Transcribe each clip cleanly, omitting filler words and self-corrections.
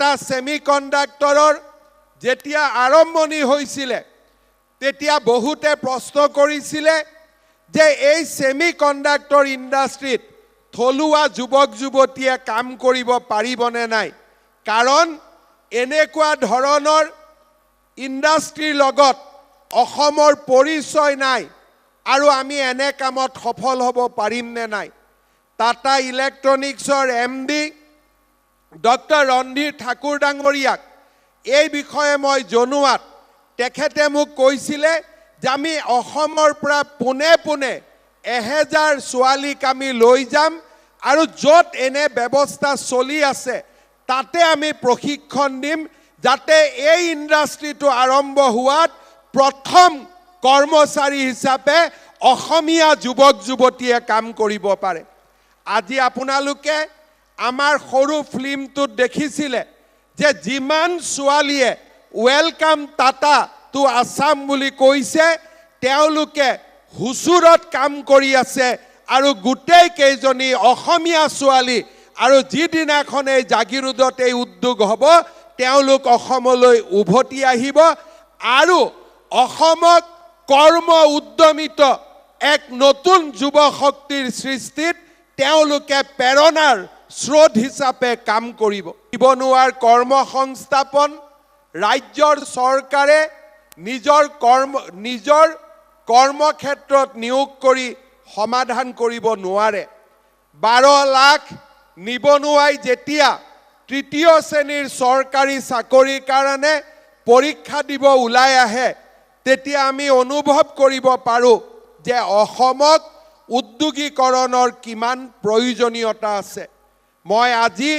টা সেমিকন্ডাক্টৰৰ যেতিয়া আৰম্ভণি হৈছিল তেতিয়া বহুতে প্ৰশ্ন কৰিছিল যে এই সেমিকন্ডাক্টৰ ইণ্ডাষ্ট্ৰীত থলুৱা যুৱক যুৱতীয়ে কাম কৰিব পাৰিবনে নাই কাৰণ এনেকুৱা ধৰণৰ ইণ্ডাষ্ট্ৰীৰ লগত অসমৰ পৰিচয় নাই আৰু আমি এনে কামত সফল হ'ব পাৰিম নে নাই টাটা ইলেক্ট্ৰনিক্সৰ এমডি ডক্টৰ ৰন্ধীৰ ঠাকুৰ ডাঙৰীয়াক এই বিষয়ে মই জনোৱাত তেখেতে মোক কৈছিলে যে আমি অসমৰ পৰা পুনে পুনে 1000 ছোৱালীক আমি লৈ যাম আৰু য'ত এনে ব্যৱস্থা চলি আছে তাতে আমি প্ৰশিক্ষণ দিম যাতে এই ইণ্ডাষ্ট্ৰীটো আৰম্ভ হোৱাত প্ৰথম কৰ্মচাৰী হিচাপে অসমীয়া যুৱক যুৱতীয়ে কাম কৰিব পাৰে আজি আপোনালোকে আমাৰ সৰু ফিল্মটোত দেখিছিলে যে যিমান ছোৱালীয়ে ওয়েলকাম টাটা টু আসাম বুলি কৈছে তেওঁলোকে হুচুৰত কাম কৰি আছে আৰু গোটেই কেইজনী অসমীয়া ছোৱালী আৰু যিদিনাখন এই জাগিৰোডত এই উদ্যোগ হ'ব তেওঁলোক অসমলৈ উভতি আহিব আৰু অসমক কৰ্ম উদ্যমিত এক নতুন যুৱ শক্তিৰ সৃষ্টিত তেওঁলোকে প্ৰেৰণাৰ স্ৰোত হিচাপে কাম কৰিব নিবনুৱাৰ কৰ্মসংস্থাপন ৰাজ্যৰ চৰকাৰে নিজৰ কৰ্মক্ষেত্ৰত নিয়োগ কৰি সমাধান কৰিব নোৱাৰে 12 লাখ নিবনুৱাই যেতিয়া তৃতীয় শ্ৰেণীৰ চৰকাৰী চাকৰিৰ কাৰণে পৰীক্ষা দিব ওলাই আহে তেতিয়া আমি অনুভৱ কৰিব পাৰো যে অসমক উদ্যোগীকৰণৰ কিমান প্ৰয়োজনীয়তা আছে মই আজি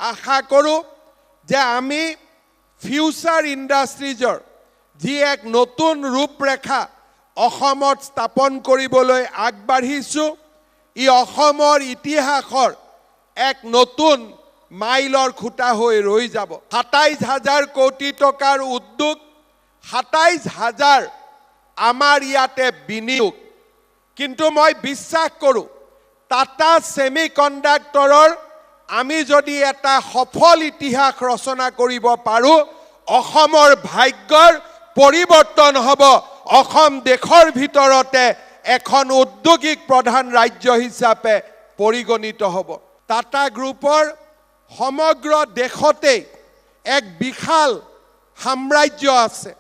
আশা কৰোঁ যে আমি ফিউচাৰ ইণ্ডাষ্ট্ৰিজৰ যি এক নতুন ৰূপৰেখা অসমত স্থাপন কৰিবলৈ আগবাঢ়িছোঁ ই অসমৰ ইতিহাসৰ এক নতুন মাইলৰ খুঁটা হৈ ৰৈ যাব 27000 কোটি টকাৰ উদ্যোগ 27000 আমাৰ ইয়াতে বিনিয়োগ কিন্তু মই বিশ্বাস কৰোঁ টাটা সেমিকন্ডাক্টৰৰ আমি যদি এটা সফল ইতিহাস ৰচনা কৰিব পাৰোঁ অসমৰ ভাগ্যৰ পৰিৱৰ্তন হ'ব অসম দেশৰ ভিতৰতে এখন উদ্যোগিক প্ৰধান ৰাজ্য হিচাপে পৰিগণিত হ'ব টাটা গ্ৰুপৰ সমগ্ৰ দেশতে এক বিশাল সাম্ৰাজ্য আছে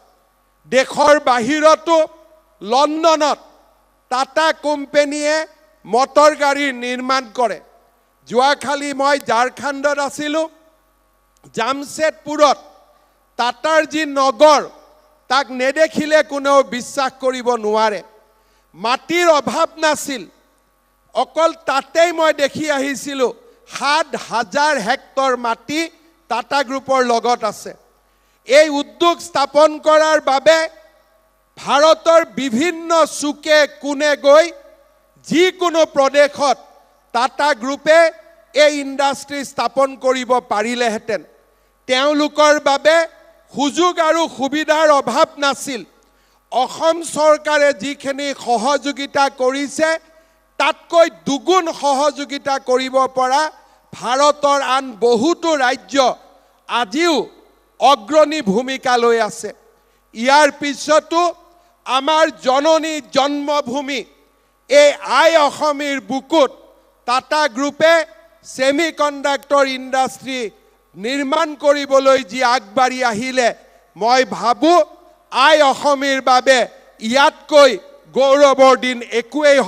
দেশৰ বাহিৰতো লণ্ডনত টাটা কোম্পানীয়ে মটৰ গাড়ী নিৰ্মাণ কৰে যোৱাকালি মই ঝাৰখণ্ডত আছিলোঁ জামশেদপুৰত টাটাৰ যি নগৰ তাক নেদেখিলে কোনেও বিশ্বাস কৰিব নোৱাৰে মাটিৰ অভাৱ নাছিল অকল তাতেই মই দেখি আহিছিলোঁ 7000 হেক্টৰ মাটি টাটা গ্ৰুপৰ লগত আছে এই উদ্যোগ স্থাপন কৰাৰ বাবে ভাৰতৰ বিভিন্ন চুকে কোণে গৈ যিকোনো প্ৰদেশত টাটা গ্ৰুপে এই ইণ্ডাষ্ট্ৰী স্থাপন কৰিব পাৰিলেহেঁতেন তেওঁলোকৰ বাবে সুযোগ আৰু সুবিধাৰ অভাৱ নাছিল অসম চৰকাৰে যিখিনি সহযোগিতা কৰিছে তাতকৈ দুগুণ সহযোগিতা কৰিব পৰা ভাৰতৰ আন বহুতো ৰাজ্য আজিও অগ্ৰণী ভূমিকা লৈ আছে ইয়াৰ পিছতো আমাৰ জননী জন্মভূমি এই আই অসমীৰ বুকুত টাটা গ্ৰুপে সেমিকন্ডাক্টৰ ইণ্ডাষ্ট্ৰী নিৰ্মাণ কৰিবলৈ যি আগবাঢ়ি আহিলে মই ভাবোঁ আই অসমীৰ বাবে ইয়াতকৈ গৌৰৱৰ দিন একোৱেই